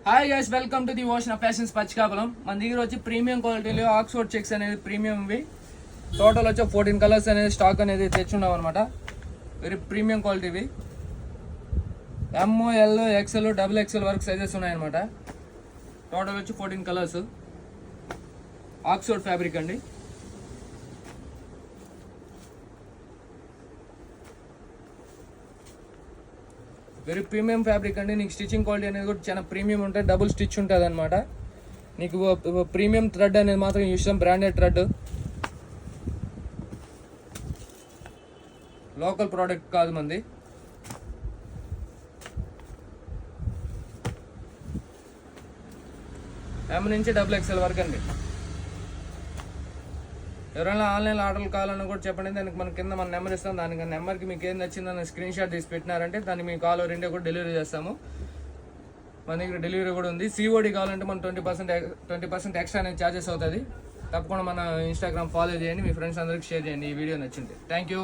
Hi guys, welcome to the ocean of fashions Pachikapuram. మన దగ్గర వచ్చి ప్రీమియం క్వాలిటీలో ఆక్స్ఫోర్డ్ చెక్స్ అనేది ప్రీమియంవి టోటల్ వచ్చి 14 కలర్స్ అనేది స్టాక్ అనేది తెచ్చున్నాం అనమాట. వెరీ ప్రీమియం క్వాలిటీవి. ML, XL, XXL వరకు సైజెస్ ఉన్నాయన్నమాట. టోటల్ వచ్చి 14 కలర్స్. ఆక్స్ఫోర్డ్ ఫ్యాబ్రిక్ అండి. వెరీ ప్రీమియం ఫ్యాబ్రిక్ అండి. నీకు స్టిచ్చింగ్ క్వాలిటీ అనేది కూడా చాలా ప్రీమియం ఉంటుంది. డబుల్ స్టిచ్ ఉంటుంది అనమాట. నీకు ప్రీమియం థ్రెడ్ అనేది మాత్రం ఇష్టం, బ్రాండెడ్ థ్రెడ్, లోకల్ ప్రోడక్ట్ కాదు మంది. M నుంచి XXL వరకు అండి. ఎవరైనా ఆన్లైన్ ఆర్డర్లు కావాలన్నా కూడా చెప్పండి. దానికి మన కింద మన నెంబర్ ఇస్తాం. దానికి నెంబర్కి మీకు ఏం నచ్చిందని స్క్రీన్ షాట్ తీసి పెట్టినారంటే దాన్ని మీకు ఆల్ ఓవర్ ఇండియా కూడా డెలివరీ చేస్తాము. మన దగ్గర డెలివరీ కూడా ఉంది. COD కావాలంటే మనం 20% ఎక్స్ట్రా అనేది ఛార్జెస్ అవుతుంది. తప్పకుండా మన ఇన్స్టాగ్రామ్ ఫాలో చేయండి. మీ ఫ్రెండ్స్ అందరికి షేర్ చేయండి ఈ వీడియో నచ్చింది. Thank you.